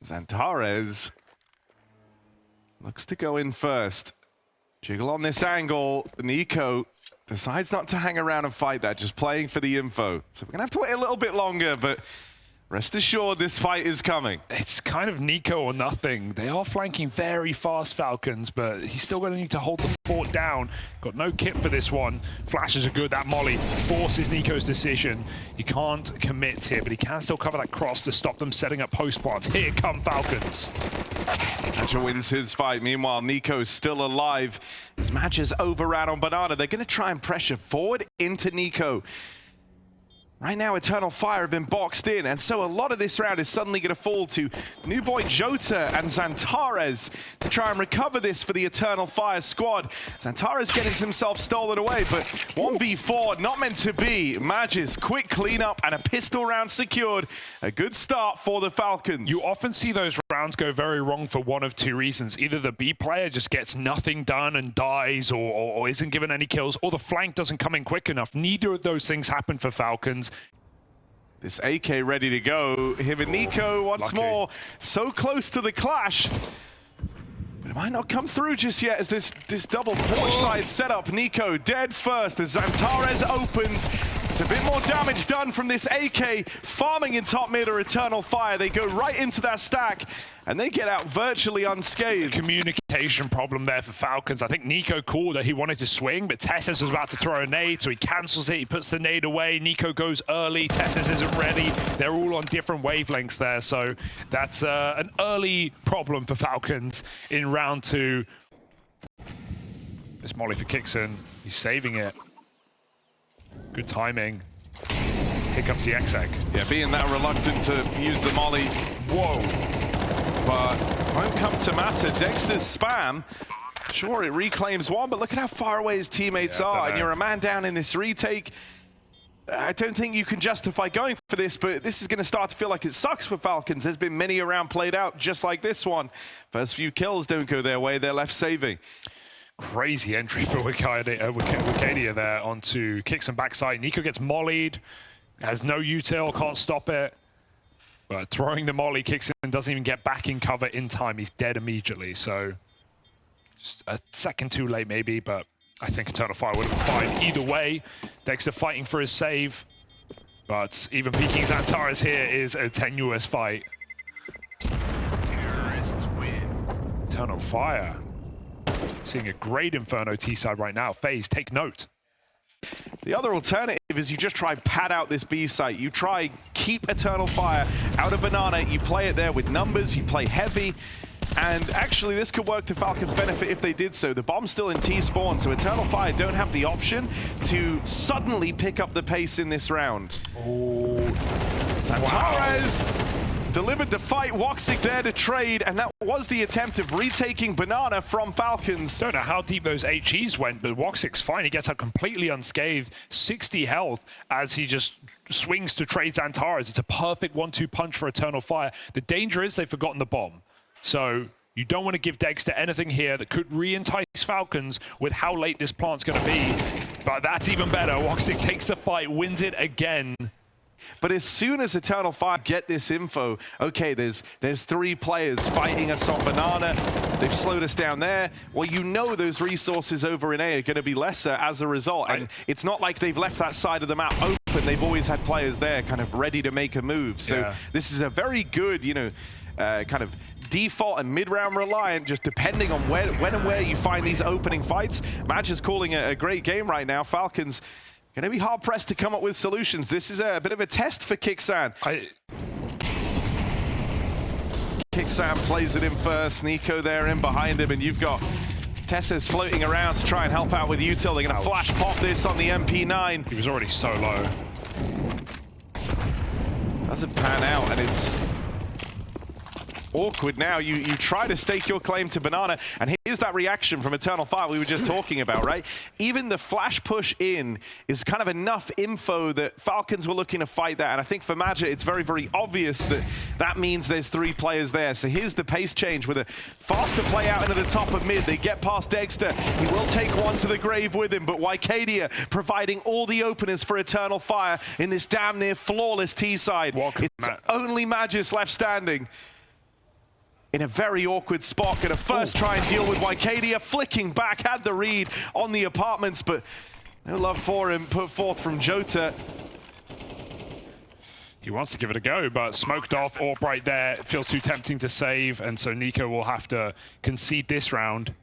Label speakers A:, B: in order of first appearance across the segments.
A: Xantares looks to go in first. Jiggle on this angle. Nico decides not to hang around and fight that, just playing for the info. So we're gonna have to wait a little bit longer, but rest assured this fight is coming.
B: It's kind of Nico or nothing. They are flanking very fast, Falcons, but he's still going to need to hold the fort down. Got no kit for this one. Flashes are good. That molly forces Nico's decision. He can't commit here, but he can still cover that cross to stop them setting up post plants. Here come Falcons.
A: Madja wins his fight. Meanwhile, Nico's still alive. As Madja's overran on Banana, they're going to try and pressure forward into Nico. Right now, Eternal Fire have been boxed in, and so a lot of this round is suddenly going to fall to new boy Jota and Xantares to try and recover this for the Eternal Fire squad. Xantares getting himself stolen away, but 1v4, not meant to be. Madja's quick cleanup and a pistol round secured. A good start for the Falcons.
B: You often see those rounds go very wrong for one of two reasons. Either the B player just gets nothing done and dies or isn't given any kills, or the flank doesn't come in quick enough. Neither of those things happen for Falcons.
A: This AK ready to go. Him and Nico once more. So close to the clash. But it might not come through just yet as this double porch side setup. Nico dead first as Xantares opens. It's a bit more damage done from this AK. Farming in top mid or Eternal Fire. They go right into that stack and they get out virtually unscathed.
B: Communication problem there for Falcons. I think Nico called that he wanted to swing, but Teses was about to throw a nade, so he cancels it. He puts the nade away. Nico goes early. Teses isn't ready. They're all on different wavelengths there, so that's an early problem for Falcons in round two. This molly for Kixon. He's saving it. Good timing. Here comes the exec.
A: Yeah, being that reluctant to use the molly.
B: Whoa.
A: But won't come to matter. Dexter's spam. Sure, it reclaims one, but look at how far away his teammates are. And you're a man down in this retake. I don't think you can justify going for this, but this is going to start to feel like it sucks for Falcons. There's been many a round played out just like this one. First few kills don't go their way. They're left saving.
B: Crazy entry for Wicadia there onto kicks and backside. Nico gets mollied, has no util, can't stop it. But throwing the molly, kicks in, doesn't even get back in cover in time. He's dead immediately. So just a second too late maybe, but I think Eternal Fire would have been fine either way. Dexter fighting for his save, but even peeking Xantares here is a tenuous fight.
C: Terrorists win.
B: Eternal Fire. Seeing a great Inferno T-side right now. FaZe, take note.
A: The other alternative is you just try pad out this B site. You try keep Eternal Fire out of Banana. You play it there with numbers. You play heavy. And actually, this could work to Falcons' benefit if they did so. The bomb's still in T-spawn, so Eternal Fire don't have the option to suddenly pick up the pace in this round.
B: Oh,
A: Xantares delivered the fight. Woxic there to trade, and that was the attempt of retaking Banana from Falcons.
B: Don't know how deep those HEs went, but Woxic's fine. He gets out completely unscathed. 60 health as he just swings to trade Xantares. It's a perfect 1-2 punch for Eternal Fire. The danger is they've forgotten the bomb. So you don't want to give Dexter anything here that could re-entice Falcons with how late this plant's going to be. But that's even better. Woxic takes the fight, wins it again.
A: But as soon as Eternal Fire get this info, okay, there's three players fighting us on Banana. They've slowed us down there. Well, you know those resources over in A are going to be lesser as a result. And it's not like they've left that side of the map open. They've always had players there kind of ready to make a move. So this is a very good, you know, kind of default and mid-round reliant, just depending on when and where you find these opening fights. Madja is calling a great game right now. Falcons going to be hard-pressed to come up with solutions. This is a bit of a test for Kixan. Kixan plays it in first. Nico there in behind him, and you've got Teses floating around to try and help out with util. They're going to flash pop this on the MP9.
B: He was already so low.
A: Doesn't pan out, and it's awkward now. You try to stake your claim to Banana, and here's that reaction from Eternal Fire we were just talking about, right? Even the flash push in is kind of enough info that Falcons were looking to fight that, and I think for Madja it's very, very obvious that that means there's three players there. So here's the pace change with a faster play out into the top of mid. They get past Dexter. He will take one to the grave with him, but Wicadia providing all the openers for Eternal Fire in this damn near flawless T-side. It's only Magis left standing. in a very awkward spot. Gonna first try and deal with Wycadia, flicking back, had the read on the apartments, but no love for him put forth from Jota.
B: He wants to give it a go, but smoked off, AWP right there. It feels too tempting to save, and so Nico will have to concede this round.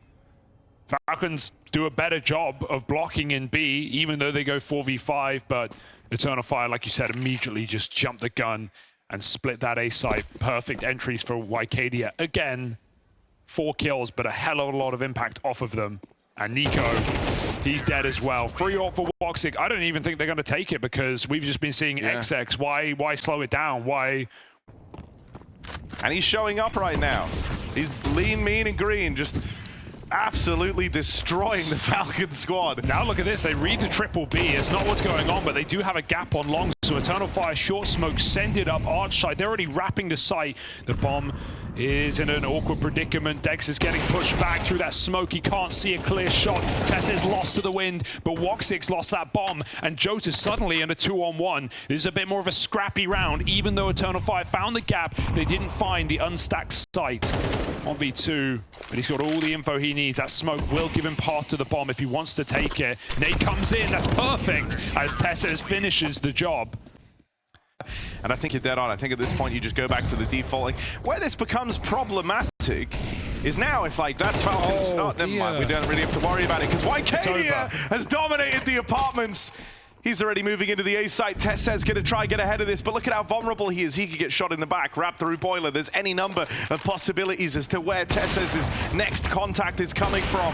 B: Falcons do a better job of blocking in B, even though they go 4v5, but Eternal Fire, like you said, immediately just jumped the gun and split that A site. Perfect entries for Wycadia. Again, 4 kills, but a hell of a lot of impact off of them. And Nico, he's dead as well. Free AWP for Woxic. I don't even think they're going to take it because we've just been seeing XX. Why slow it down? Why?
A: And he's showing up right now. He's lean, mean, and green, just absolutely destroying the Falcon squad.
B: Now look at this, they read the triple B. It's not what's going on, but they do have a gap on long. So Eternal Fire, short smoke, send it up arch side. They're already wrapping the site. The bomb is in an awkward predicament. Dex is getting pushed back through that smoke. He can't see a clear shot. Teses lost to the wind, but Woxic's lost that bomb. And Jota suddenly in a 2-on-1. This is a bit more of a scrappy round. Even though Eternal Fire found the gap, they didn't find the unstacked site. 1v2, but he's got all the info he needs. That smoke will give him path to the bomb if he wants to take it. Nate comes in, that's perfect, as Teses finishes the job.
A: And I think you're dead on. I think at this point you just go back to the defaulting. Where this becomes problematic is now if like that's Falcons. Oh, never mind. We don't really have to worry about it because Wycadia has dominated the apartments. He's already moving into the A site. Teses going to try get ahead of this, but look at how vulnerable he is. He could get shot in the back, wrapped through Boiler. There's any number of possibilities as to where Teses' next contact is coming from.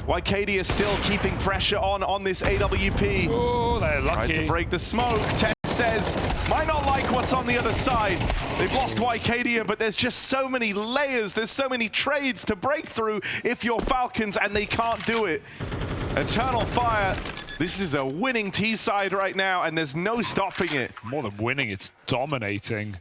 A: Wycadia still keeping pressure on this AWP.
B: Oh, they're lucky.
A: Tried to break the smoke. Teses might not like what's on the other side. They've lost Wycadia, but there's just so many layers. There's so many trades to break through if you're Falcons, and they can't do it. Eternal Fire. This is a winning T side right now, and there's no stopping it.
B: More than winning, it's dominating.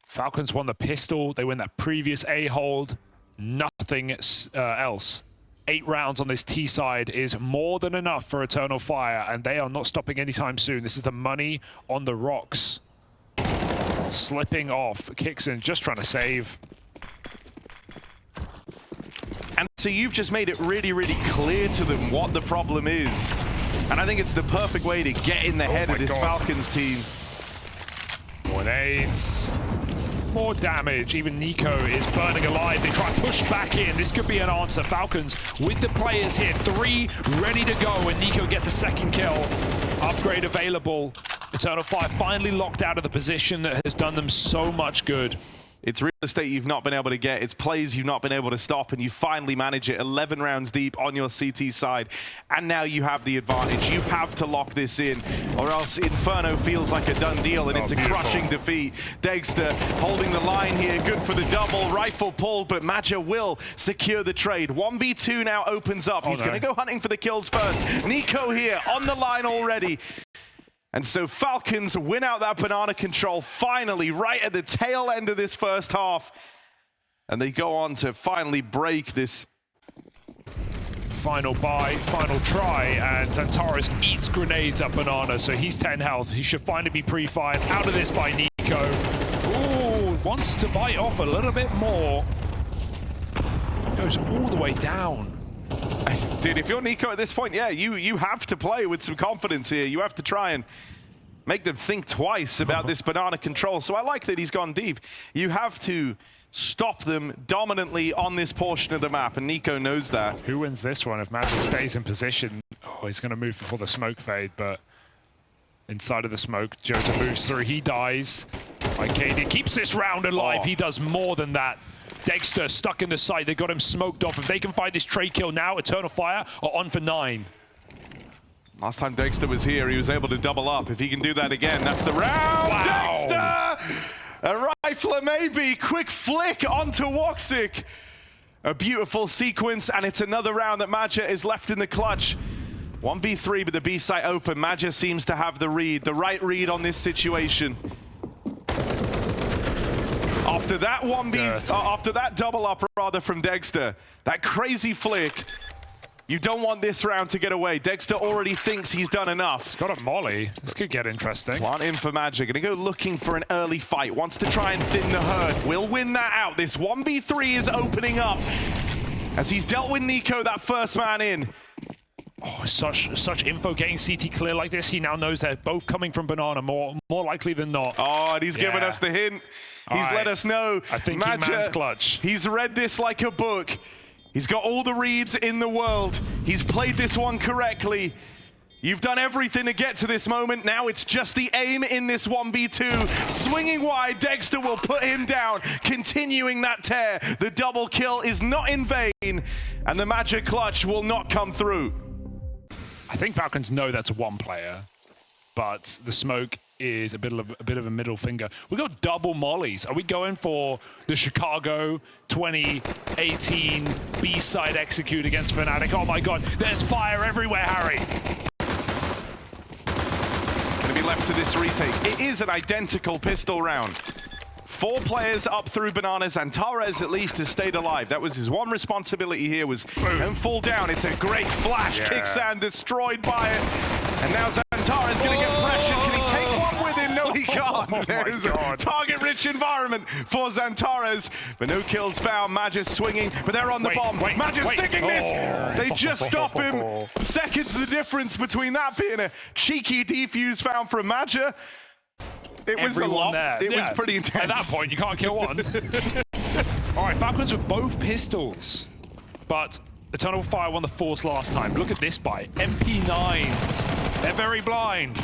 B: Falcons won the pistol. They win that previous A hold. Nothing else. 8 rounds on this T side is more than enough for Eternal Fire, and they are not stopping anytime soon. This is the money on the rocks. Slipping off. Kicks in, just trying to save.
A: And so you've just made it really, really clear to them what the problem is. And I think it's the perfect way to get in the head of this Falcons team.
B: More nades. More damage. Even Nico is burning alive. They try to push back in. This could be an answer. Falcons with the players here. 3 ready to go, and Nico gets a second kill. Upgrade available. Eternal Fire finally locked out of the position that has done them so much good.
A: It's real estate you've not been able to get. It's plays you've not been able to stop, and you finally manage it 11 rounds deep on your CT side. And now you have the advantage. You have to lock this in, or else Inferno feels like a done deal, and it's a crushing defeat. Dexter holding the line here. Good for the double. Rifle pulled, but Maja will secure the trade. 1v2 now opens up. He's going to go hunting for the kills first. Nico here on the line already. And so Falcons win out that banana control finally, right at the tail end of this first half. And they go on to finally break this.
B: Final buy, final try, and Zantaris eats grenades up banana, so he's 10 health. He should finally be pre-fired. Out of this by Nico. Ooh, wants to bite off a little bit more. Goes all the way down.
A: Dude, if you're Nico at this point, yeah, you have to play with some confidence here. You have to try and make them think twice about this banana control. So I like that he's gone deep. You have to stop them dominantly on this portion of the map, and Nico knows that.
B: Who wins this one if Magic stays in position? Oh, he's going to move before the smoke fade, but inside of the smoke, Jota moves through. He dies. Wycadia keeps this round alive. He does more than that. Dexter stuck in the site. They got him smoked off. If they can find this trade kill now, Eternal Fire are on for 9.
A: Last time Dexter was here, he was able to double up. If he can do that again, that's the round. Wow. Dexter! A rifler maybe. Quick flick onto Woxic. A beautiful sequence, and it's another round that Maja is left in the clutch. 1v3, but the B site open. Maja seems to have the read, the right read on this situation. After that after that double up rather from Dexter, that crazy flick, You don't want this round to get away. Dexter already thinks he's done enough.
B: He's got a molly. This could get interesting.
A: Plant in for Magic. Gonna go looking for an early fight. Wants to try and thin the herd. Will win that out. This 1v3 is opening up. As he's dealt with Nico, that first man in.
B: Oh, such info getting CT clear like this. He now knows they're both coming from Banana, more likely than not.
A: Oh, and he's given us the hint. He's let us know.
B: I think man's clutch.
A: He's read this like a book. He's got all the reads in the world. He's played this one correctly. You've done everything to get to this moment. Now it's just the aim in this 1v2. Swinging wide, Dexter will put him down, continuing that tear. The double kill is not in vain, and the Magic clutch will not come through.
B: I think Falcons know that's one player, but the smoke is a bit of a middle finger. We got double mollies. Are we going for the Chicago 2018 B-side execute against Fnatic? Oh my God, there's fire everywhere, Harry.
A: Gonna be left to this retake. It is an identical pistol round. 4 players up through Bananas, and Teses at least has stayed alive. That was his one responsibility here, was don't fall down. It's a great flash. Kicksand destroyed by it. And now Xantares going to get pressured. Can he take one with him? No, he can't. There's a target-rich environment for Xantares, but no kills found. Magis swinging, but they're on the bomb. Magis sticking this. They just stop him. Seconds the difference between that being a cheeky defuse found from Magia. It was a lot. It was pretty intense.
B: At that point, you can't kill one. All right, Falcons with both pistols, but Eternal Fire won the Force last time. Look at this buy. MP9s. They're very blind.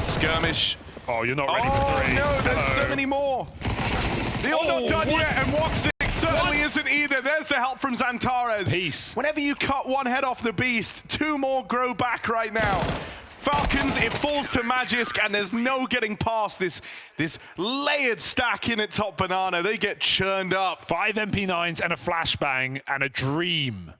A: Skirmish.
B: Oh, you're not ready for 3.
A: No, there's so many more. They're not done yet, and Woxic certainly isn't either. There's the help from Xantares.
B: Peace.
A: Whenever you cut one head off the beast, 2 more grow back right now. Falcons, it falls to Magisk, and there's no getting past this layered stack in at top Banana. They get churned up.
B: 5 MP9s and a flashbang and a dream.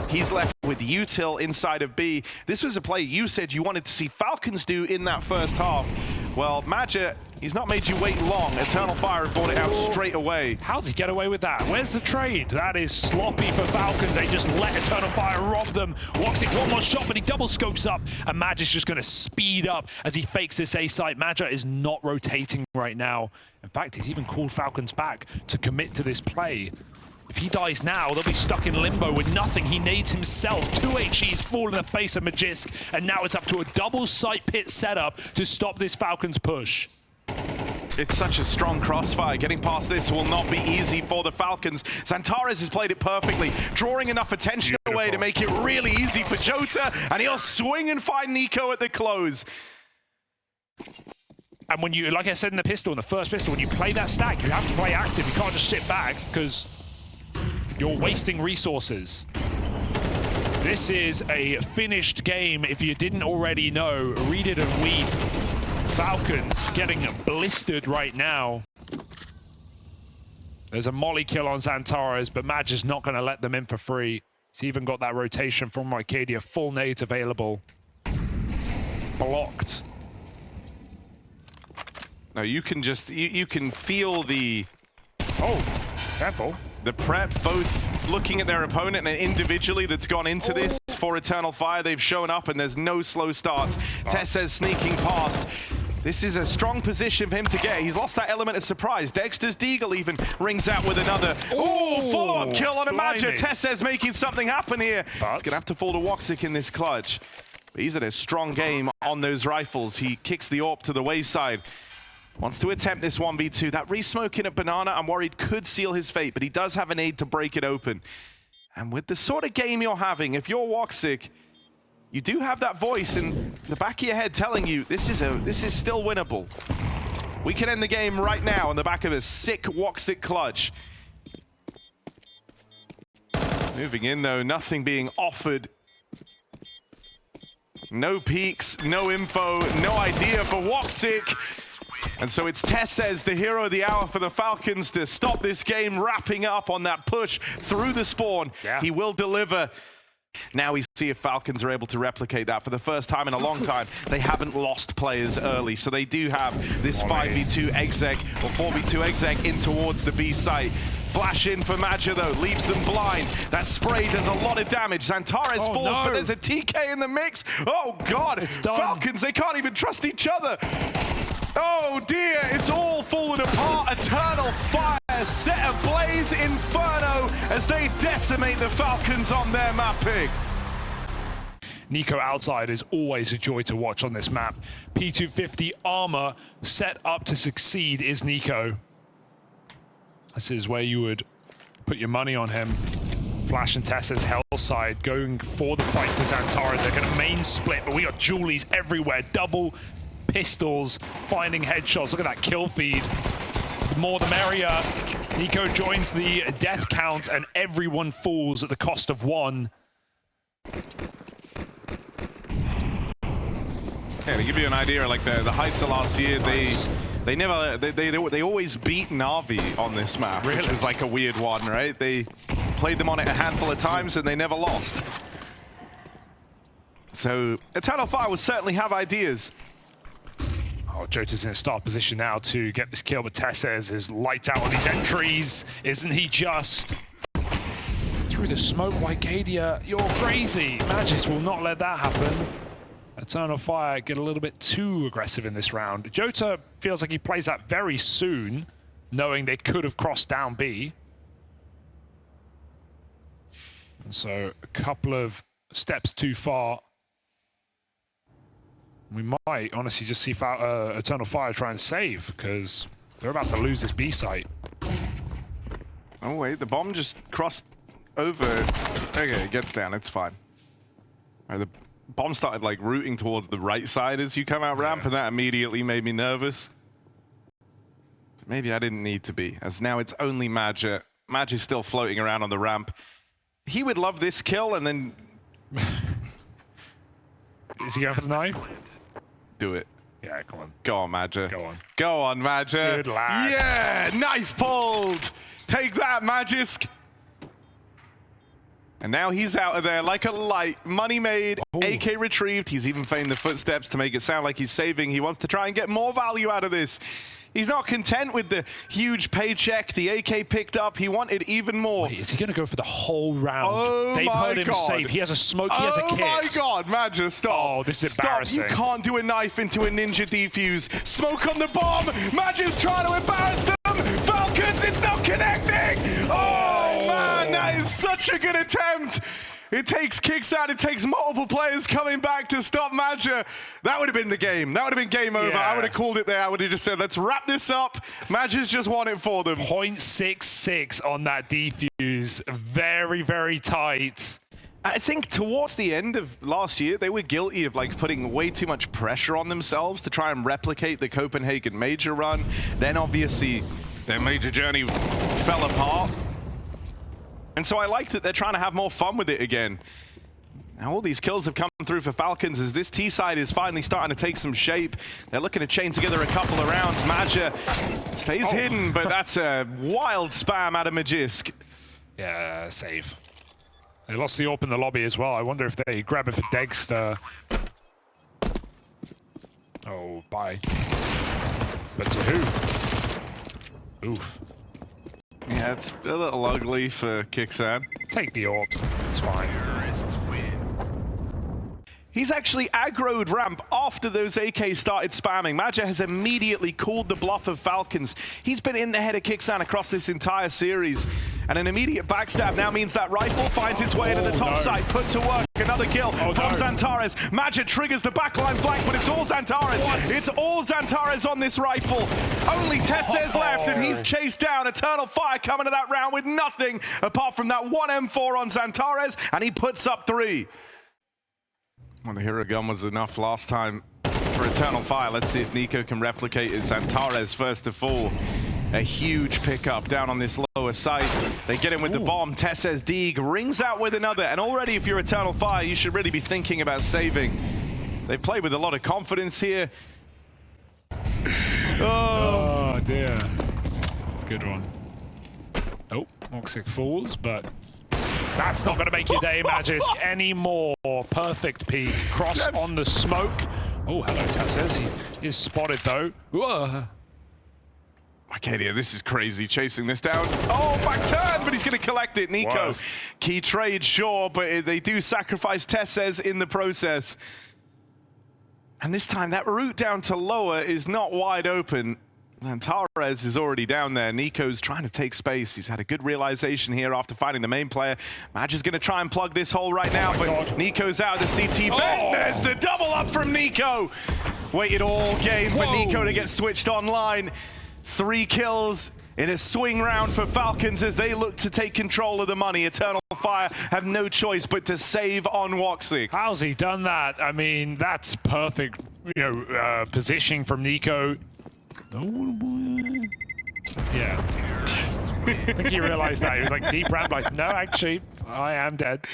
A: He's left with Util inside of B. This was a play you said you wanted to see Falcons do in that first half. Well, Magia, he's not made you wait long. Eternal Fire have brought it out straight away.
B: How does he get away with that? Where's the trade? That is sloppy for Falcons. They just let Eternal Fire rob them. Woxic one more shot, but he double scopes up, and Magi's just going to speed up as he fakes this A site. Magia is not rotating right now. In fact, he's even called Falcons back to commit to this play. If he dies now, they'll be stuck in limbo with nothing. He nades himself. 2 HEs fall in the face of Magisk, and now it's up to a double site pit setup to stop this Falcons push.
A: It's such a strong crossfire. Getting past this will not be easy for the Falcons. Xantares has played it perfectly, drawing enough attention away to make it really easy for Jota, and he'll swing and find Nico at the close.
B: And when you, like I said in the pistol, in the first pistol, when you play that stack, you have to play active. You can't just sit back, because you're wasting resources. This is a finished game, if you didn't already know. Read it and weep. Falcons getting blistered right now. There's a molly kill on Xantares, but Madge is not going to let them in for free. He's even got that rotation from Arcadia. Full nades available. Blocked.
A: Now you can just, you can feel the...
B: Oh, careful.
A: The prep, both looking at their opponent and individually that's gone into this for Eternal Fire. They've shown up and there's no slow starts. Teses sneaking past. This is a strong position for him to get. He's lost that element of surprise. Dexter's Deagle even rings out with another. Oh, follow-up kill on a Magia. Teses making something happen here. It's going to have to fall to Woxic in this clutch. But he's at a strong game on those rifles. He kicks the AWP to the wayside. Wants to attempt this 1v2. That re-smoking at Banana, I'm worried, could seal his fate, but he does have an aid to break it open. And with the sort of game you're having, if you're Woxic, you do have that voice in the back of your head telling you this is still winnable. We can end the game right now on the back of a sick Woxic clutch. Moving in though, nothing being offered. No peeks, no info, no idea for Woxic. And so it's Teses, the hero of the hour for the Falcons, to stop this game, wrapping up on that push through the spawn. Yeah. He will deliver. Now we see if Falcons are able to replicate that. For the first time in a long time, they haven't lost players early. So they do have this 5v2 exec or 4v2 exec in towards the B site. Flash in for Maggia though, leaves them blind. That spray does a lot of damage. Zantares falls,
B: no.
A: but there's a TK in the mix. Oh God, Falcons, they can't even trust each other. Oh dear, it's all falling apart. Eternal Fire set ablaze Inferno as they decimate the Falcons on their mapping.
B: NiKo outside is always a joy to watch on this map. P250 armor set up to succeed is NiKo. This is where you would put your money on him. Flash and Teses hell side going for the fight to Zantares. They're going to main split, but we got Julies everywhere. Double pistols, finding headshots. Look at that kill feed. The more the merrier. NiKo joins the death count and everyone falls at the cost of one.
A: Yeah, to give you an idea, like the heights of last year, they always beat Na'Vi on this map,
B: really?
A: Which was like a weird one, right? They played them on it a handful of times and they never lost. So Eternal Fire will certainly have ideas.
B: Oh, Jota's in a start position now to get this kill, but Teses is lights out on these entries. Isn't he just? Through the smoke, Wycadia, you're crazy. Magis will not let that happen. Eternal Fire get a little bit too aggressive in this round. Jota feels like he plays that very soon, knowing they could have crossed down B. And so a couple of steps too far. We might honestly just see Eternal Fire try and save, because they're about to lose this B site.
A: Oh wait, the bomb just crossed over. Okay, it gets down, it's fine. All right, the bomb started like rooting towards the right side as you come out ramp, and that immediately made me nervous. Maybe I didn't need to be, as now it's only Maggia. Maggia's still floating around on the ramp. He would love this kill, and then...
B: Is he going for the knife?
A: Do it.
B: Yeah, come on.
A: Go on, Maggia.
B: Go on.
A: Go on, Maggia.
B: Good lad.
A: Yeah, knife pulled. Take that, Magisk. And now he's out of there like a light. Money made, AK retrieved. He's even feigned the footsteps to make it sound like he's saving. He wants to try and get more value out of this. He's not content with the huge paycheck the AK picked up. He wanted even more.
B: Wait, is he going to go for the whole round?
A: Oh
B: They've heard him save. He has a smoke, he has a kit.
A: Oh my God, Maggia, stop.
B: Oh, this is embarrassing.
A: Stop, you can't do a knife into a ninja defuse. Smoke on the bomb. Maggia's trying to embarrass them. Falcons, it's not connecting. Oh man, that is such a good attempt. It takes kicks out, it takes multiple players coming back to stop Maggia. That would have been the game. That would have been game over. I would have called it there. I would have just said, let's wrap this up. Maggia's just won it for them.
B: 0.66 on that defuse. Very, very tight.
A: I think towards the end of last year, they were guilty of like putting way too much pressure on themselves to try and replicate the Copenhagen major run. Then obviously their major journey fell apart. And so I like that they're trying to have more fun with it again. Now all these kills have come through for Falcons as this T side is finally starting to take some shape. They're looking to chain together a couple of rounds. Maggia stays hidden, but that's a wild spam out of Magisk.
B: Yeah, save. They lost the AWP in the lobby as well. I wonder if they grab it for Dexter. Oh, bye. But to who? Oof.
A: Yeah, it's a little ugly for Kixan.
B: Take the AWP. It's fine.
A: He's actually aggroed ramp after those AKs started spamming. Maggia has immediately called the bluff of Falcons. He's been in the head of Kixan across this entire series. And an immediate backstab now means that rifle finds its way into the top side. Put to work. Another kill from Zantares. Maggia triggers the backline flank, but it's all Zantares. It's all Zantares on this rifle. Only Teses left, and he's chased down. Eternal Fire coming to that round with nothing apart from that one M4 on Zantares, and he puts up 3. Well, the hero gun was enough last time for Eternal Fire. Let's see if NiKo can replicate it. Zantares first to fall. A huge pickup down on this lower site. They get him with the bomb. Teses Deeg rings out with another. And already, if you're Eternal Fire, you should really be thinking about saving. They've played with a lot of confidence here.
B: Oh dear. It's a good one. Oh, Moxic falls, but that's not going to make your day, Magisk, anymore. Perfect peek. Cross on the smoke. Oh, hello, Teses. He is spotted, though. Whoa.
A: Arcadia, this is crazy, chasing this down. Oh, back turn, but he's going to collect it. Nico,
B: Wow.
A: Key trade, sure, but they do sacrifice Teses in the process. And this time, that route down to lower is not wide open. Zantares is already down there. Nico's trying to take space. He's had a good realization here after finding the main player. Madge is going to try and plug this hole right now, but
B: God.
A: Nico's out of the CT bend. There's the double up from Nico. Waited all game for Nico to get switched online. 3 kills in a swing round for Falcons as they look to take control of the money. Eternal Fire have no choice but to save on Woxic.
B: How's he done that? I mean, that's perfect, positioning from Nico. Yeah. I think he realized that. He was like deep ramp, like, no, actually, I am dead.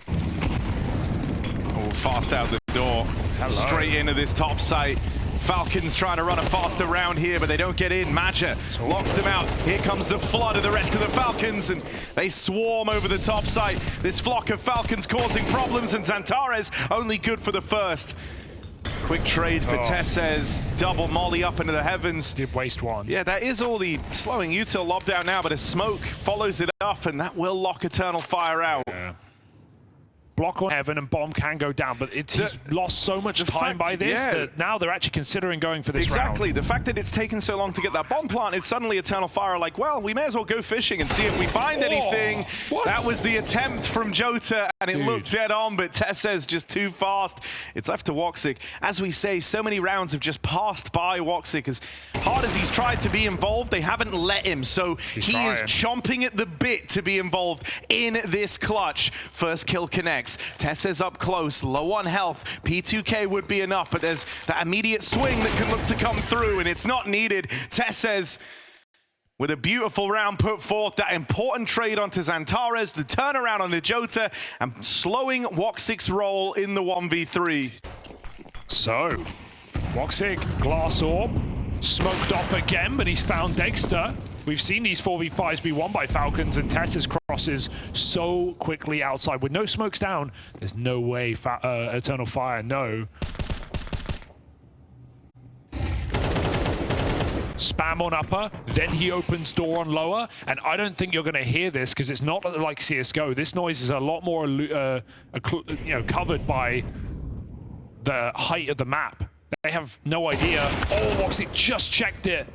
A: Oh, fast out the door.
B: Hello.
A: Straight into this top site. Falcons trying to run a faster round here, but they don't get in. Maja locks them out. Here comes the flood of the rest of the Falcons, and they swarm over the top site. This flock of Falcons causing problems, and Zantares only good for the first. Quick trade for Teses. Double molly up into the heavens.
B: Did waste one.
A: Yeah, that is all the slowing util lobbed out now, but a smoke follows it up, and that will lock Eternal Fire out.
B: Yeah. Block on heaven and bomb can go down, but he's lost so much time by this that now they're actually considering going for this round.
A: Exactly. The fact that it's taken so long to get that bomb planted, suddenly Eternal Fire are like, well, we may as well go fishing and see if we find anything.
B: What?
A: That was the attempt from Jota, and it looked dead on, but Teses just too fast. It's left to Woxic. As we say, so many rounds have just passed by Woxic. As hard as he's tried to be involved, they haven't let him, so he is chomping at the bit to be involved in this clutch. First kill connects. Teses up close, low on health. P2K would be enough, but there's that immediate swing that can look to come through, and it's not needed. Teses with a beautiful round put forth, that important trade onto Zantares, the turnaround onto Jota, and slowing Woxic's roll in the 1v3.
B: So, Woxic, glass orb, smoked off again, but he's found Dexter. We've seen these 4v5s be won by Falcons, and Teses crosses so quickly outside. With no smokes down, there's no way Eternal Fire, no. Spam on upper, then he opens door on lower, and I don't think you're going to hear this because it's not like CSGO. This noise is a lot more covered by the height of the map. They have no idea. Oh, Woxic just checked it.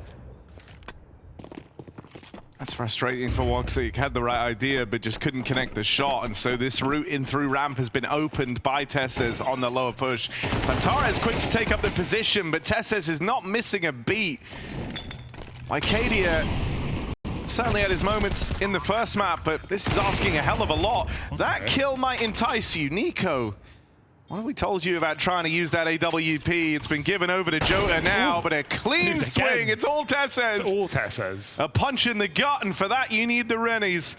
A: That's frustrating for Woxic. Had the right idea, but just couldn't connect the shot. And so this route in through ramp has been opened by Teses on the lower push. Zantares quick to take up the position, but Teses is not missing a beat. Arcadia certainly had his moments in the first map, but this is asking a hell of a lot. That kill might entice you. Nico, what have we told you about trying to use that AWP? It's been given over to Jota now, but a clean swing. It's all Teses.
B: It's all Teses.
A: A punch in the gut, and for that you need the Rennies.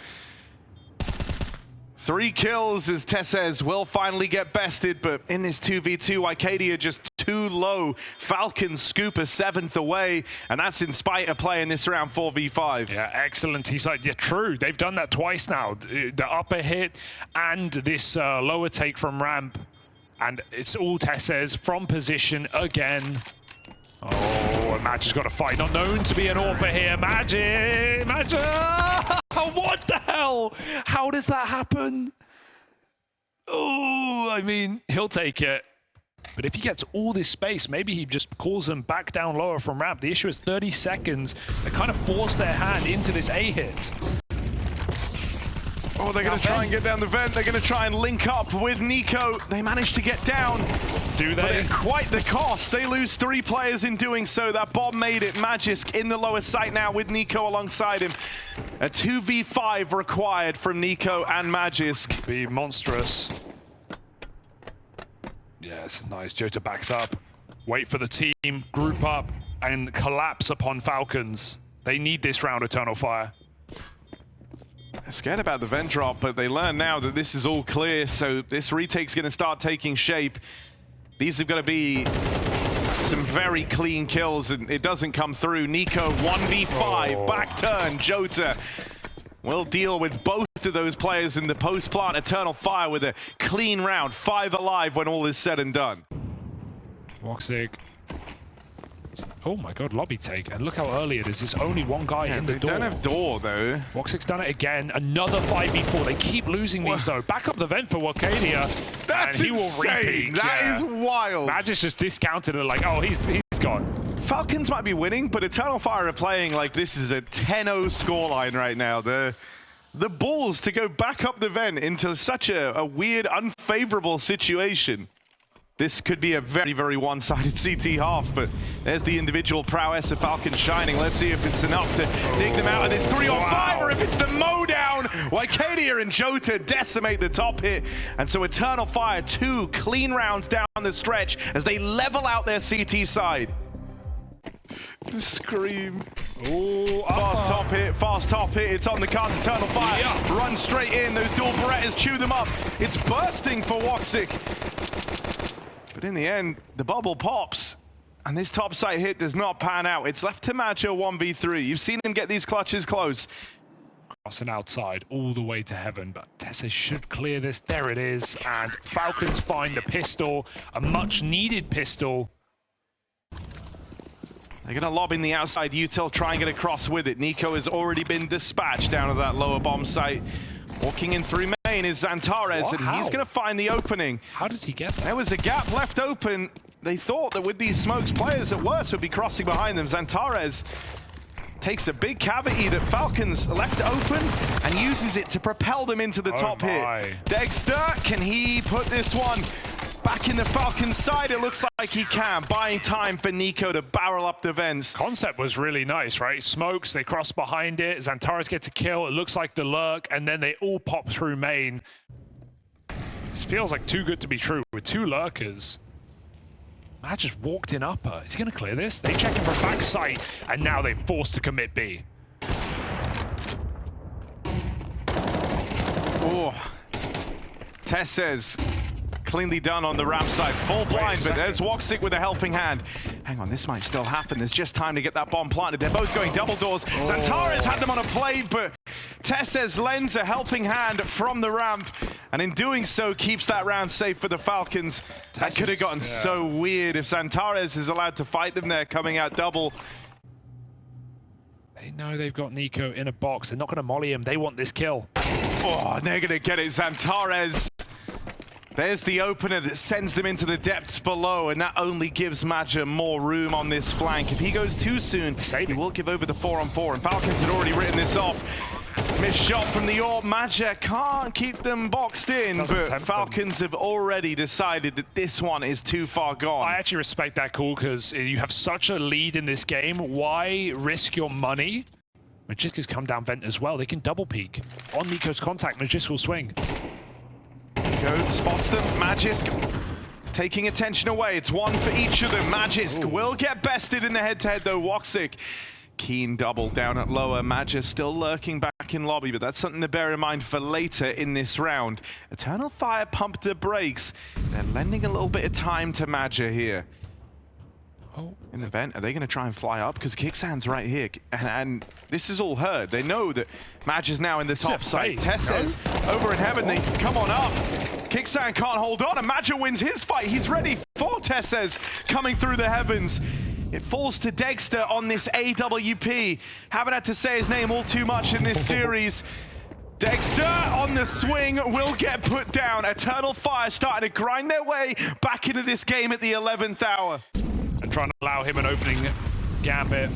A: 3 kills as Teses will finally get bested, but in this 2v2, Arcadia just too low. Falcons scoop a 7th away, and that's in spite of playing this round 4v5.
B: Yeah, excellent. He's like, yeah, true. They've done that twice now. The upper hit and this lower take from ramp. And it's all Teses from position again. Oh, and Madge has got to fight. Not known to be an AWPer here. Madge! What the hell? How does that happen? Oh, I mean, he'll take it. But if he gets all this space, maybe he just calls them back down lower from ramp. The issue is 30 seconds. They kind of force their hand into this A hit.
A: Oh, they're going to try and get down the vent. They're going to try and link up with Nico. They managed to get down.
B: Do they?
A: But at quite the cost. They lose 3 players in doing so. That bomb made it. Magisk in the lower site now with Nico alongside him. A 2v5 required from Nico and Magisk.
B: Be monstrous. Yeah, this is nice. Jota backs up. Wait for the team, group up, and collapse upon Falcons. They need this round, Eternal Fire.
A: Scared about the vent drop, but they learn now that this is all clear, so this retake's going to start taking shape. These have got to be some very clean kills, and it doesn't come through. Nico, 1v5, back turn, Jota will deal with both of those players in the post-plant. Eternal Fire with a clean round, 5 alive when all is said and done.
B: Woxic Oh my god, lobby take. And look how early it is. There's only one guy in the
A: They
B: door.
A: don't have door, though.
B: Woxic's done it again. Another 5v4. They keep losing these, though. Back up the vent for Wokadia.
A: That's
B: and he
A: insane.
B: Will repeat.
A: That is wild.
B: Magic's just discounted it like, oh, he's gone.
A: Falcons might be winning, but Eternal Fire are playing like this is a 10-0 scoreline right now. The balls to go back up the vent into such a weird, unfavorable situation. This could be a very, very one-sided CT half, but there's the individual prowess of Falcons shining. Let's see if it's enough to dig them out of this 3-on-5, or if it's the mow-down. Wycadia and Jota decimate the top hit. And so Eternal Fire, 2 clean rounds down the stretch as they level out their CT side. The scream.
B: Ooh,
A: fast top hit, it's on the cards, Eternal Fire. Yeah. Run straight in, those dual Berettas chew them up. It's bursting for Woxic. But in the end, the bubble pops, and this top side hit does not pan out. It's left to Macho 1v3. You've seen him get these clutches close.
B: Crossing outside all the way to heaven, but Teses should clear this. There it is, and Falcons find the pistol, a much-needed pistol.
A: They're going to lob in the outside util, try and get across with it. Nico has already been dispatched down to that lower bomb site. Walking in through main is Xantares, and he's going to find the opening.
B: How did he get there?
A: There was a gap left open. They thought that with these smokes, players at worst would be crossing behind them. Xantares takes a big cavity that Falcons left open and uses it to propel them into the top hit. Dexter, can he put this one back in the Falcons side? It looks like he can, buying time for Nico to barrel up the vents.
B: Concept was really nice, right? Smokes, they cross behind it, Xantares gets a kill, it looks like the lurk, and then they all pop through main. This feels like too good to be true with 2 lurkers. Matt just walked in upper. Is he going to clear this? They check him for backside, and now they're forced to commit B.
A: Oh, Teses cleanly done on the ramp side. Full blind, but there's Woxic with a helping hand. Hang on, this might still happen. There's just time to get that bomb planted. They're both going double doors. Xantares had them on a plate, but Teses lends a helping hand from the ramp, and in doing so, keeps that round safe for the Falcons. That could have gotten so weird if Xantares is allowed to fight them there, coming out double.
B: They know they've got Nico in a box. They're not going to molly him. They want this kill.
A: Oh, and they're going to get it. Xantares. There's the opener that sends them into the depths below, and that only gives Maja more room on this flank. If he goes too soon, he will give over the 4-on-4, and Falcons had already written this off. Missed shot from the AWP. Maja can't keep them boxed in, but Falcons have already decided that this one is too far gone.
B: I actually respect that call, because you have such a lead in this game. Why risk your money? Magiska's come down vent as well. They can double peek. On Nico's contact, Magisk will swing.
A: Go, spots them. Magisk taking attention away. It's one for each of them. Magisk will get bested in the head-to-head, though. Woxic, keen double down at lower. Magisk still lurking back in lobby, but that's something to bear in mind for later in this round. Eternal Fire pumped the brakes. They're lending a little bit of time to Maja here. In the vent, are they going to try and fly up? Because Kicksan's right here, and this is all heard. They know that Maj is now in the top side. Teses over in heaven, they come on up. Kicksan can't hold on, and Maja wins his fight. He's ready for Teses coming through the heavens. It falls to Dexter on this AWP. Haven't had to say his name all too much in this series. Dexter on the swing will get put down. Eternal Fire starting to grind their way back into this game at the 11th hour.
B: And trying to allow him an opening gambit.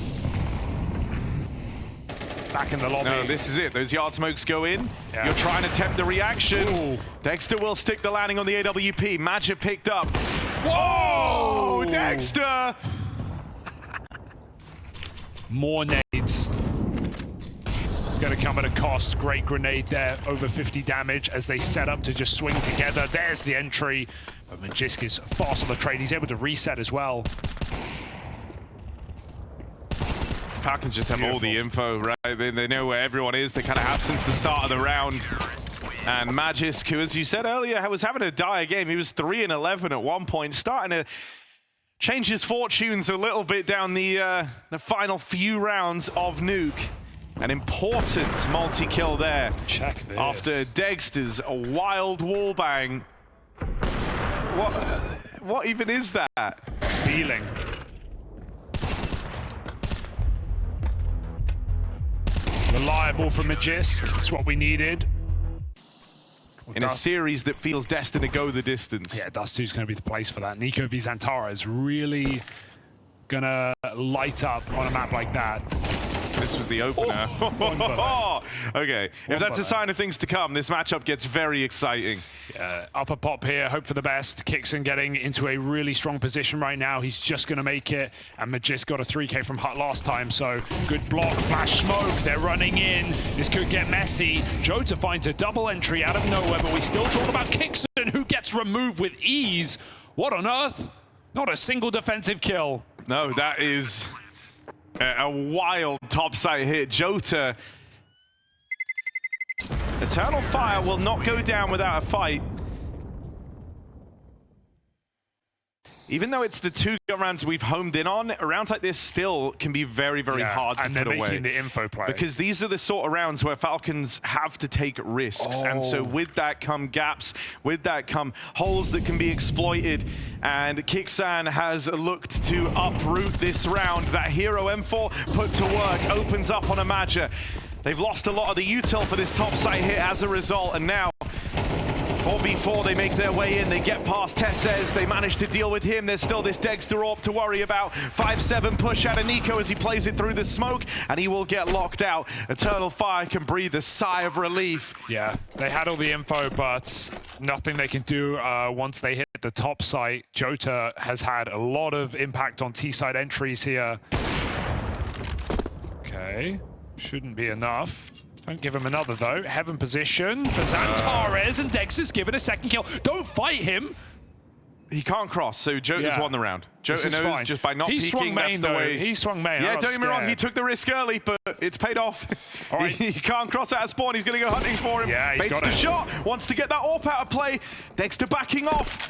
B: Back in the lobby.
A: No, this is it. Those yard smokes go in. Yeah. You're trying to tempt the reaction. Ooh. Dexter will stick the landing on the AWP. Maja picked up. Whoa! Dexter!
B: More nades. It's going to come at a cost. Great grenade there. Over 50 damage as they set up to just swing together. There's the entry. But Magisk is fast on the trade. He's able to reset as well.
A: Falcons just have all the info, right? They know where everyone is. They kind of have since the start of the round. And Magisk, who, as you said earlier, was having a dire game. He was 3-11 at one point, starting to change his fortunes a little bit down the final few rounds of Nuke. An important multi-kill there.
B: Check this.
A: After Dexter's wild wallbang. What even is that?
B: Feeling. Reliable from Magisk. It's what we needed.
A: In a series that feels destined to go the distance.
B: Yeah, Dust 2 is going to be the place for that. Nico v Zantara is really going to light up on a map like that.
A: This was the opener. Okay, if that's a sign of things to come, this matchup gets very exciting.
B: Upper pop here, hope for the best. Kixon getting into a really strong position right now. He's just going to make it. And Magisk got a 3K from Hut last time, so good block, flash smoke. They're running in. This could get messy. Jota finds a double entry out of nowhere, but we still talk about Kixon, who gets removed with ease. What on earth? Not a single defensive kill.
A: No, that is a wild topside hit. Jota. Eternal Fire will not go down without a fight. Even though it's the 2 gun rounds we've homed in on, rounds like this still can be very, very hard to put away.
B: And they're making the info play.
A: Because these are the sort of rounds where Falcons have to take risks. And so with that come gaps, with that come holes that can be exploited. And Kixan has looked to uproot this round. That hero M4 put to work, opens up on a Madja. They've lost a lot of the util for this topside hit as a result, and now 4v4, they make their way in, they get past Teses, they manage to deal with him. There's still this Dexter AWP to worry about. 5-7 push out of Nico as he plays it through the smoke, and he will get locked out. Eternal Fire can breathe a sigh of relief.
B: Yeah, they had all the info, but nothing they can do once they hit the top site. Jota has had a lot of impact on T-side entries here. Okay, shouldn't be enough. Don't give him another, though. Heaven position for Zantares, and Dex is given a second kill. Don't fight him.
A: He can't cross, so Jota's won the round. Jota knows just by not peeking, that's the way.
B: He swung main.
A: Yeah, don't get me wrong, he took the risk early, but it's paid off. Right. He can't cross out of spawn, he's going to go hunting for him.
B: Yeah, he's got
A: the shot, wants to get that AWP out of play. Dexter backing off.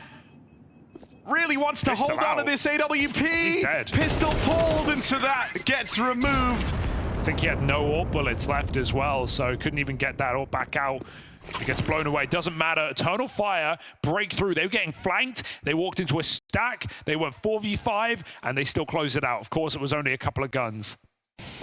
A: Really wants to hold on to this AWP.
B: He's dead.
A: Pistol pulled, and so that gets removed.
B: I think he had no AWP bullets left as well, so couldn't even get that AWP back out. It gets blown away. Doesn't matter. Eternal Fire breakthrough. They were getting flanked. They walked into a stack. They went 4v5, and they still closed it out. Of course, it was only a couple of guns.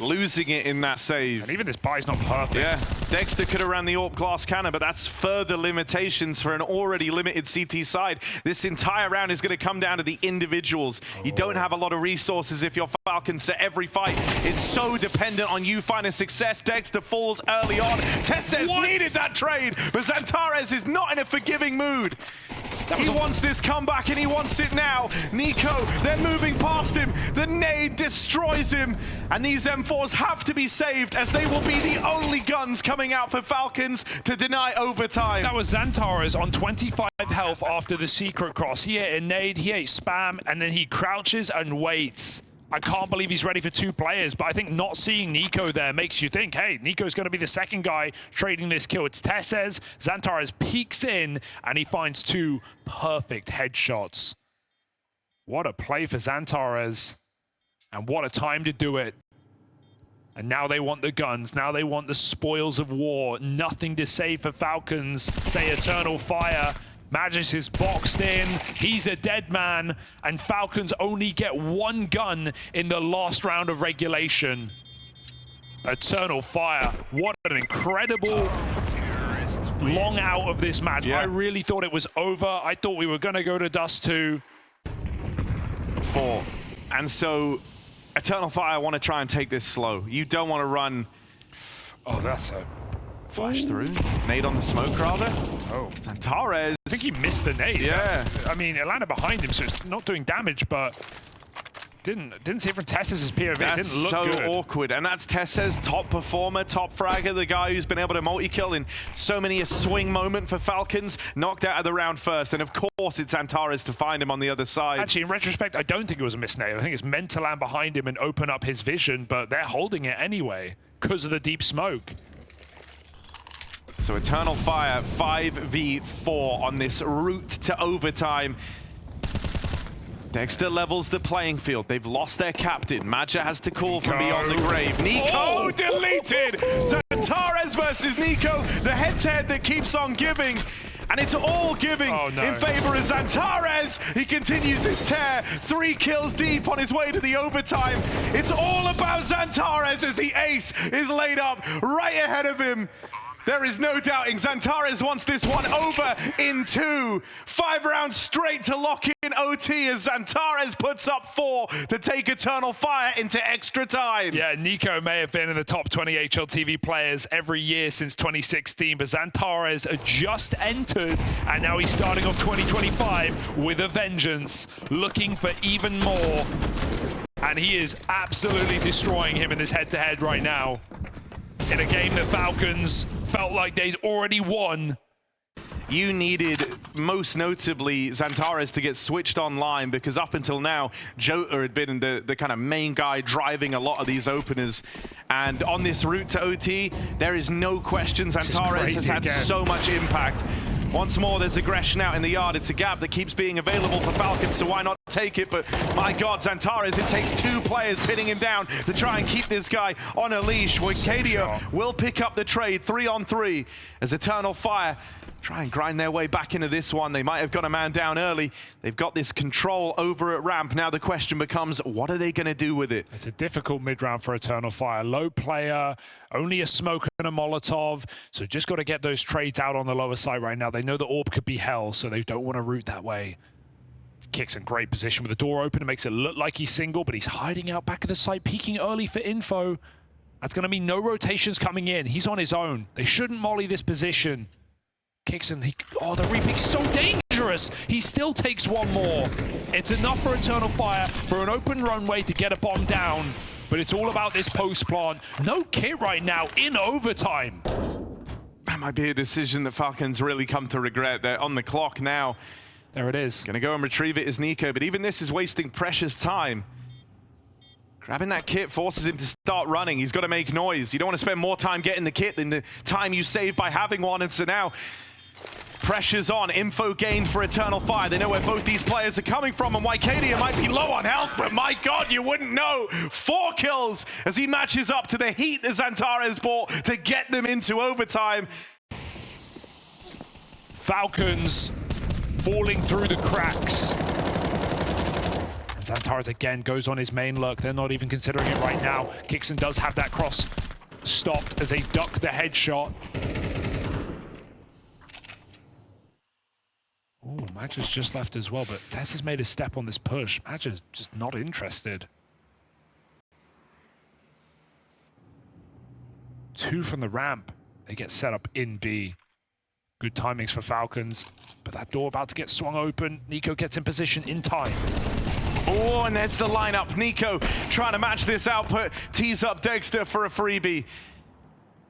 A: Losing it in that save.
B: And even this buy's not perfect.
A: Yeah, Dexter could have ran the AWP glass cannon, but that's further limitations for an already limited CT side. This entire round is going to come down to the individuals. You don't have a lot of resources if you're Falcons, so every fight is so dependent on you finding success. Dexter falls early on. Teses needed that trade, but Zantares is not in a forgiving mood. He wants this comeback, and he wants it now. Nico, they're moving past him. The nade destroys him, and these M4s have to be saved, as they will be the only guns coming out for Falcons to deny overtime.
B: That was Zantares on 25 health after the secret cross. He ate a nade, he ate spam, and then he crouches and waits. I can't believe he's ready for 2 players, but I think not seeing Nico there makes you think, hey, Nico's going to be the second guy trading this kill. It's Teses. Zantares peeks in, and he finds 2 perfect headshots. What a play for Zantares, and what a time to do it. And now they want the guns. Now they want the spoils of war. Nothing to save for Falcons. Say Eternal Fire. Magisk is boxed in, he's a dead man, and Falcons only get 1 gun in the last round of regulation. Eternal Fire, what an incredible long out of this match. I really thought it was over. I thought we were gonna go to Dust 2.
A: 4. And so, Eternal Fire want to try and take this slow. You don't want to run.
B: Oh, that's a...
A: Flash through. Nade on the smoke, rather.
B: Oh.
A: Zantares.
B: I think he missed the nade.
A: Yeah.
B: I mean, it landed behind him, so it's not doing damage, but didn't see it from Teses' POV.
A: That's
B: it didn't look
A: so
B: good.
A: awkward. And that's Teses, top performer, top fragger, the guy who's been able to multi-kill in so many a swing moment for Falcons. Knocked out of the round first. And of course, it's Zantares to find him on the other side.
B: Actually, in retrospect, I don't think it was a missed nade. I think it's meant to land behind him and open up his vision, but they're holding it anyway because of the deep smoke.
A: So Eternal Fire 5v4 on this route to overtime. Dexter levels the playing field. They've lost their captain. Madja has to call from beyond the grave. Nico deleted! Zantares versus Nico, the head-to-head that keeps on giving. and it's all giving in favor of Xantares. He continues this tear, 3 kills deep on his way to the overtime. It's all about Xantares as the ace is laid up right ahead of him. There is no doubting Xantares wants this one over in 2. 5 rounds straight to lock in OT as Xantares puts up 4 to take Eternal Fire into extra time.
B: Yeah, Nico may have been in the top 20 HLTV players every year since 2016, but Xantares just entered, and now he's starting off 2025 with a vengeance, looking for even more. And he is absolutely destroying him in this head-to-head right now. In a game that Falcons felt like they'd already won.
A: You needed, most notably, Xantares to get switched online, because up until now, Jota had been the kind of main guy driving a lot of these openers. And on this route to OT, there is no question Xantares has had so much impact. Once more, there's aggression out in the yard. It's a gap that keeps being available for Falcons, so why not take it? But my God, Xantares, it takes 2 players pinning him down to try and keep this guy on a leash. Wicadia will pick up the trade 3-on-3 as Eternal Fire try and grind their way back into this one. They might have got a man down early. They've got this control over at ramp. Now the question becomes, what are they going to do with it?
B: It's a difficult mid-round for Eternal Fire. Low player, only a smoke and a Molotov. So just got to get those trades out on the lower side right now. They know the orb could be hell, so they don't want to route that way. Kicks in great position with the door open. It makes it look like he's single, but he's hiding out back of the site, peeking early for info. That's going to mean no rotations coming in. He's on his own. They shouldn't molly this position. Kicks in. Oh, the repeat's so dangerous. He still takes one more. It's enough for Eternal Fire for an open runway to get a bomb down. But it's all about this post plant. No kit right now in overtime.
A: That might be a decision that Falcons really come to regret. They're on the clock now.
B: There it is.
A: Gonna go and retrieve it as Nico, but even this is wasting precious time. Grabbing that kit forces him to start running. He's got to make noise. You don't want to spend more time getting the kit than the time you save by having one. And so now, pressure's on. Info gained for Eternal Fire. They know where both these players are coming from, and Wicadia might be low on health, but my God, you wouldn't know. 4 kills as he matches up to the heat that Xantares brought to get them into overtime.
B: Falcons falling through the cracks. And Xantares again goes on his main lurk. They're not even considering it right now. Kixon does have that cross stopped as they duck the headshot. Oh, Madge has just left as well, but Tess has made a step on this push. Madge is just not interested. 2 from the ramp. They get set up in B. Good timings for Falcons, but that door about to get swung open. Nico gets in position in time.
A: Oh, and there's the lineup. Nico trying to match this output. Tees up Dexter for a freebie.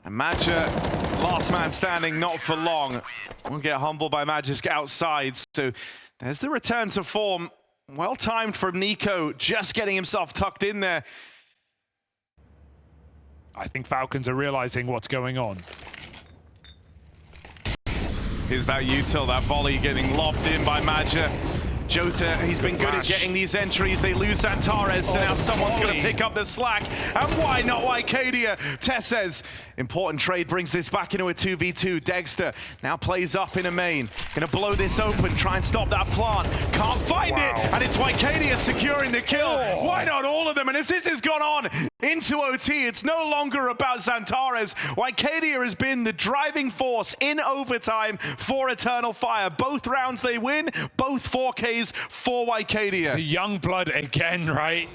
A: And Madge, last man standing, not for long. We'll get humbled by Magisk outside. So there's the return to form. Well timed from Nico, just getting himself tucked in there.
B: I think Falcons are realizing what's going on.
A: Here's that util, that volley getting lobbed in by Madge. Jota, he's been good at getting these entries. They lose Xantares, so now someone's going to pick up the slack. And why not Wicadia? Teses, important trade, brings this back into a 2v2. Dexter now plays up in a main. Going to blow this open, try and stop that plant. Can't find it, and it's Wicadia securing the kill. Why not all of them? And as this has gone on into OT, it's no longer about Xantares. Wicadia has been the driving force in overtime for Eternal Fire. Both rounds they win, both 4Ks for Wicadia.
B: The young blood again, right?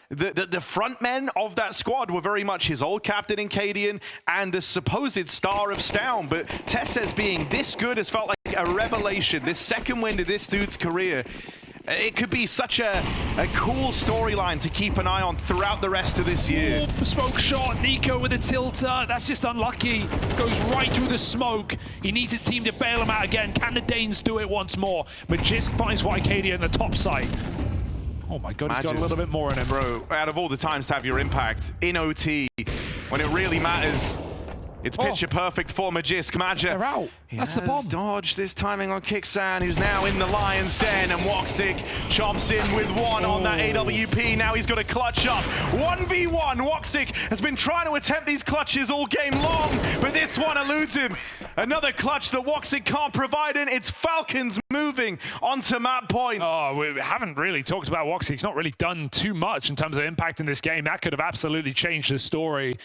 A: The front men of that squad were very much his old captain in Cadian and the supposed star of Stown, but Teses being this good has felt like a revelation. This second win to this dude's career. It could be such a cool storyline to keep an eye on throughout the rest of this year.
B: Oh, smoke shot, Nico with a tilter. That's just unlucky. Goes right through the smoke. He needs his team to bail him out again. Can the Danes do it once more? Magisk finds Wicadia in the top side. Oh my God, he's got a little bit more in him.
A: Bro, out of all the times to have your impact in OT, when it really matters, It's picture perfect for Magisk.
B: They're out. That's the bomb.
A: Dodged this timing on Kixan, who's now in the Lion's Den, and Woxic chomps in with one on that AWP. Now he's got a clutch up. 1v1. Woxic has been trying to attempt these clutches all game long, but this one eludes him. Another clutch that Woxic can't provide, and it's Falcons moving onto map point.
B: Oh, we haven't really talked about Woxic. He's not really done too much in terms of impact in this game. That could have absolutely changed the story.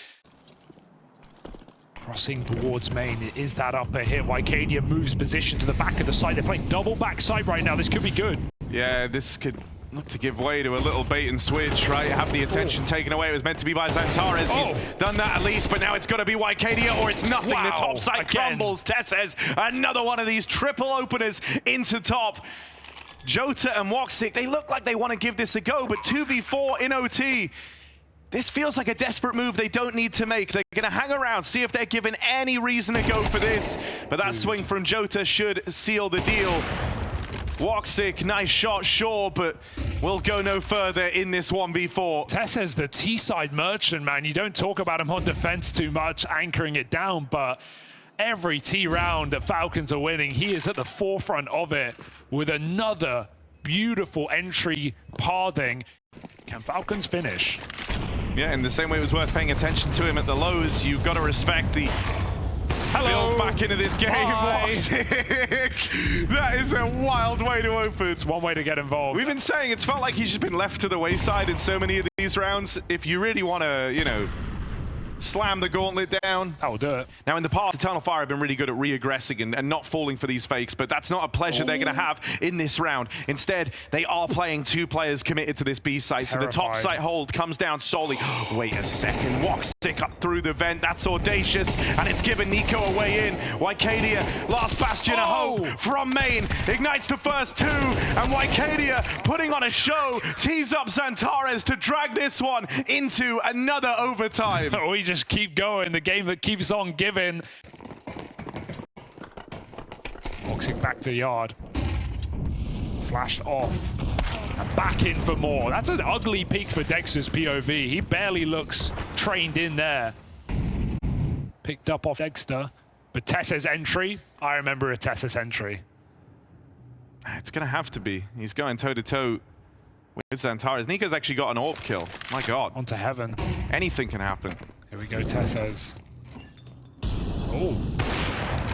B: Crossing towards main, it is that upper hit. Wycadia moves position to the back of the site. They're playing double backside right now. This could be good.
A: Yeah, this could look to give way to a little bait and switch, right? Have the attention taken away. It was meant to be by Xantares. He's done that at least, but now it's got to be Wycadia or it's nothing.
B: Wow.
A: The top side crumbles. Teses, another one of these triple openers into top. Jota and Woxic, they look like they want to give this a go, but 2v4 in OT. This feels like a desperate move they don't need to make. They're going to hang around, see if they're given any reason to go for this. But that swing from Jota should seal the deal. Woxic, nice shot, sure, but we'll go no further in this 1v4.
B: Teses, the T-side merchant, man. You don't talk about him on defense too much, anchoring it down, but every T round that Falcons are winning, he is at the forefront of it with another beautiful entry pathing. Can Falcons finish?
A: Yeah, in the same way it was worth paying attention to him at the lows, you've got to respect the build back into this game. That is a wild way to open.
B: It's one way to get involved.
A: We've been saying it's felt like he's just been left to the wayside in so many of these rounds. If you really want to, you know, slam the gauntlet down.
B: That will do it.
A: Now, in the past, Eternal Fire have been really good at re-aggressing and not falling for these fakes, but that's not a pleasure they're going to have in this round. Instead, they are playing two players committed to this B site, so the top site hold comes down solely. Wait a second. Woxic up through the vent. That's audacious, and it's given Nico a way in. Wycadia, last bastion of hope from main, ignites the first two, and Wycadia putting on a show, tees up Xantares to drag this one into another overtime.
B: We just keep going, the game that keeps on giving. Woxic back to yard. Flashed off. And back in for more. That's an ugly peek for Dexter's POV. He barely looks trained in there. Picked up off Dexter. But Teses entry, I remember a Teses entry.
A: It's going to have to be. He's going toe-to-toe with Xantares. Nico's actually got an AWP kill. My God.
B: Onto heaven.
A: Anything can happen.
B: Here we go, Teses. Oh.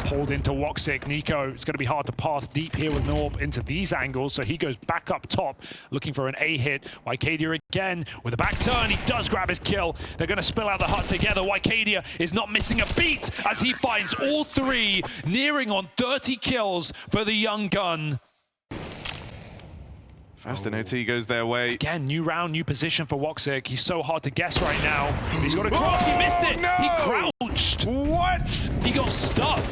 B: Pulled into Woxic. Nico, it's going to be hard to path deep here with Norb into these angles, so he goes back up top, looking for an A hit. Wycadia again with a back turn. He does grab his kill. They're going to spill out the hut together. Wycadia is not missing a beat as he finds all three, nearing on 30 kills for the young gun.
A: Fast and OT goes their way.
B: Again, new round, new position for Woxic. He's so hard to guess right now. He's got a cross. He missed it.
A: No!
B: He crouched.
A: What?
B: He got stuck.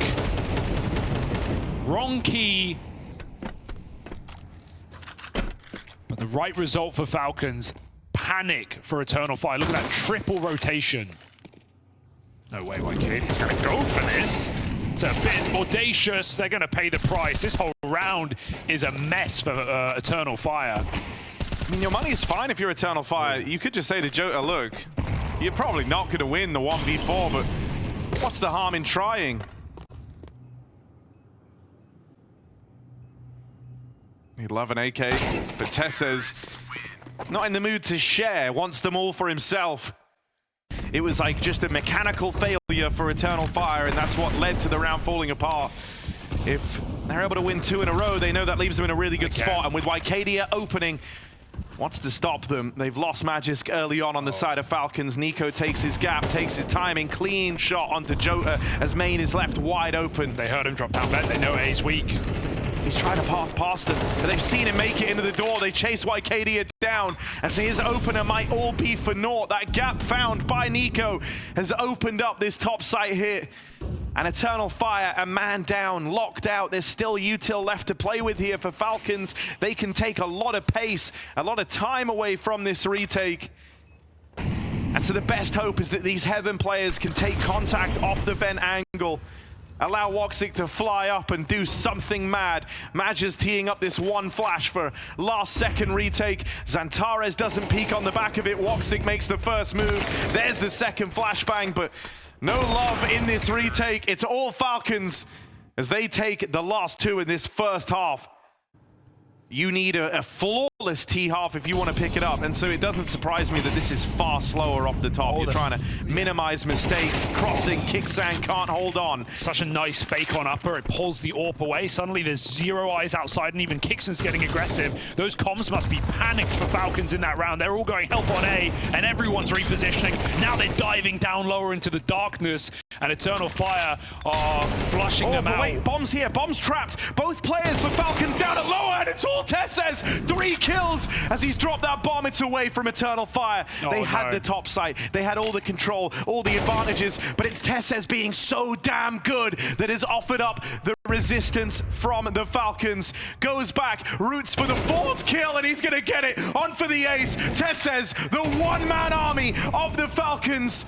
B: Wrong key. But the right result for Falcons. Panic for Eternal Fire. Look at that triple rotation. No way, Wycadia's going to go for this. It's a bit audacious. They're going to pay the price. This whole round is a mess for Eternal Fire.
A: I mean, your money's fine if you're Eternal Fire. You could just say to Jota, look, you're probably not going to win the 1v4, but what's the harm in trying? He'd love an AK, but Teses, not in the mood to share, wants them all for himself. It was like just a mechanical failure for Eternal Fire, and that's what led to the round falling apart. If they're able to win 2 in a row, they know that leaves them in a really good spot. And with Wycadia opening, wants to stop them. They've lost Magisk early on the side of Falcons. Nico takes his gap, takes his timing, clean shot onto Jota as main is left wide open.
B: They heard him drop down vent. They know A's weak.
A: He's trying to path past them, but they've seen him make it into the door. They chase Wycadia down, and so his opener might all be for naught. That gap found by Nico has opened up this top site hit. And Eternal Fire, a man down, locked out. There's still util left to play with here for Falcons. They can take a lot of pace, a lot of time away from this retake. And so the best hope is that these Heaven players can take contact off the vent angle. Allow Woxic to fly up and do something mad. Magisk teeing up this one flash for last second retake. Xantares doesn't peek on the back of it. Woxic makes the first move. There's the second flashbang, but No love in this retake. It's all Falcons as they take the last two in this first half. You need a flawless T-half if you want to pick it up, and so it doesn't surprise me that this is far slower off the top. You're trying to minimize mistakes. Crossing, Kicksan can't hold on.
B: Such a nice fake on upper. It pulls the AWP away. Suddenly there's zero eyes outside, and even Kicksan's getting aggressive. Those comms must be panicked for Falcons in that round. They're all going help on A, and everyone's repositioning. Now they're diving down lower into the darkness, and Eternal Fire are flushing them out.
A: Wait, bomb's here, bomb's trapped. Both players for Falcons down at lower, and it's all Teses. 3 kills as he's dropped that bomb. It's away from Eternal Fire. They had the top site, they had all the control, all the advantages, but it's Teses being so damn good that has offered up the resistance from the Falcons. Goes back, roots for the 4th kill, and he's gonna get it on for the ace. Teses, the one-man army of the Falcons.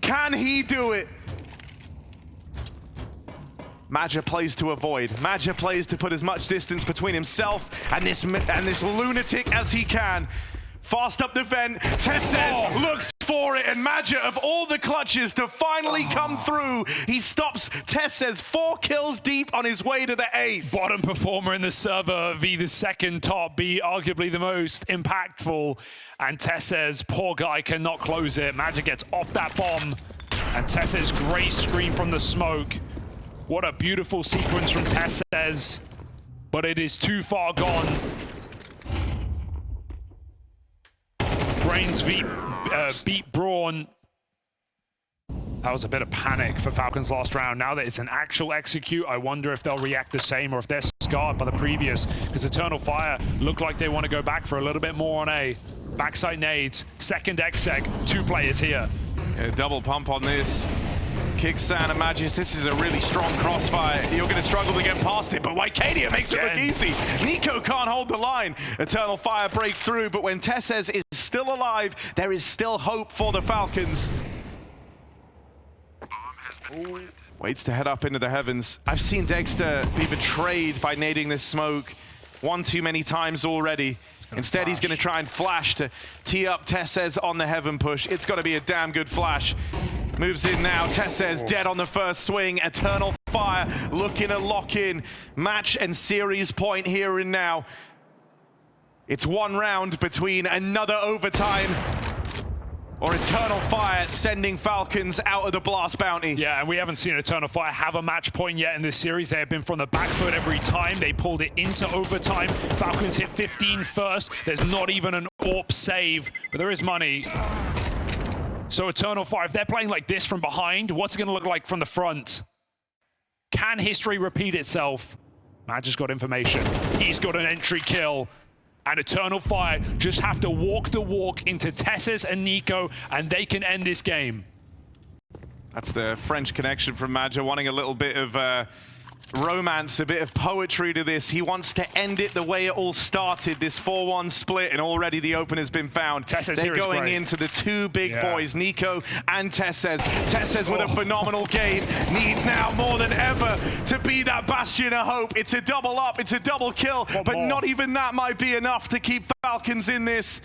A: Can he do it? Maja plays to avoid. Maja plays to put as much distance between himself and this lunatic as he can. Fast up the vent. Teses looks for it, and Maja, of all the clutches to finally come through, he stops Teses 4 kills deep on his way to the ace.
B: Bottom performer in the server, V the second top, B arguably the most impactful, and Teses, poor guy, cannot close it. Maja gets off that bomb, and Teses great screen from the smoke. What a beautiful sequence from Teses, but it is too far gone. Brains beat Brawn. That was a bit of panic for Falcons last round. Now that it's an actual execute, I wonder if they'll react the same or if they're scarred by the previous, because Eternal Fire look like they want to go back for a little bit more on A. Backside nades, second exec, 2 players here.
A: Yeah, double pump on this. Kicksan imagines this is a really strong crossfire. You're going to struggle to get past it, but Wycadia makes it look easy. Nico can't hold the line. Eternal Fire break through, but when Teses is still alive, there is still hope for the Falcons. Waits to head up into the heavens. I've seen Dexter be betrayed by nading this smoke one too many times already. Instead, he's going to try and flash to tee up Teses on the heaven push. It's got to be a damn good flash. Moves in now. Teses dead on the first swing. Eternal Fire looking to lock in match and series point here and now. It's one round between another overtime or Eternal Fire sending Falcons out of the blast bounty.
B: Yeah, and we haven't seen Eternal Fire have a match point yet in this series. They have been from the back foot every time. They pulled it into overtime. Falcons hit 15 first. There's not even an AWP save, but there is money. So Eternal Fire, if they're playing like this from behind, what's it going to look like from the front? Can history repeat itself? Maja's got information. He's got an entry kill. And Eternal Fire just have to walk the walk into Teses and Nico, and they can end this game.
A: That's the French connection from Maja, wanting a little bit of romance, a bit of poetry to this. He wants to end it the way it all started, this 4-1 split, and already the open has been found. They're going into the 2 big boys, Nico and Teses. Teses with a phenomenal game, needs now more than ever to be that bastion of hope. It's a double up, it's a double kill, but not even that might be enough to keep Falcons in this.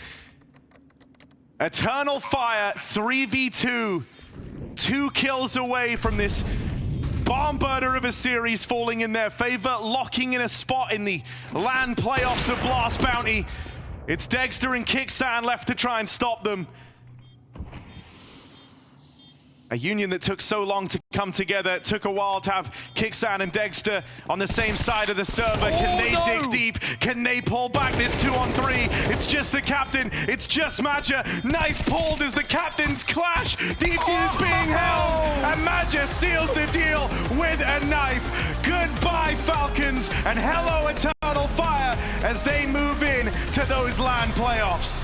A: Eternal Fire, 3v2, 2 kills away from this bomb burner of a series falling in their favor, locking in a spot in the LAN playoffs of Blast Bounty. It's Dexter and Kicksan left to try and stop them. A union that took so long to come together. It took a while to have Kicksan and Dexter on the same side of the server. Can they dig deep? Can they pull back this 2-on-3? It's just the captain. It's just Maja. Knife pulled as the captains clash. Defuse being held. And Maja seals the deal with a knife. Goodbye, Falcons. And hello, Eternal Fire, as they move in to those LAN playoffs.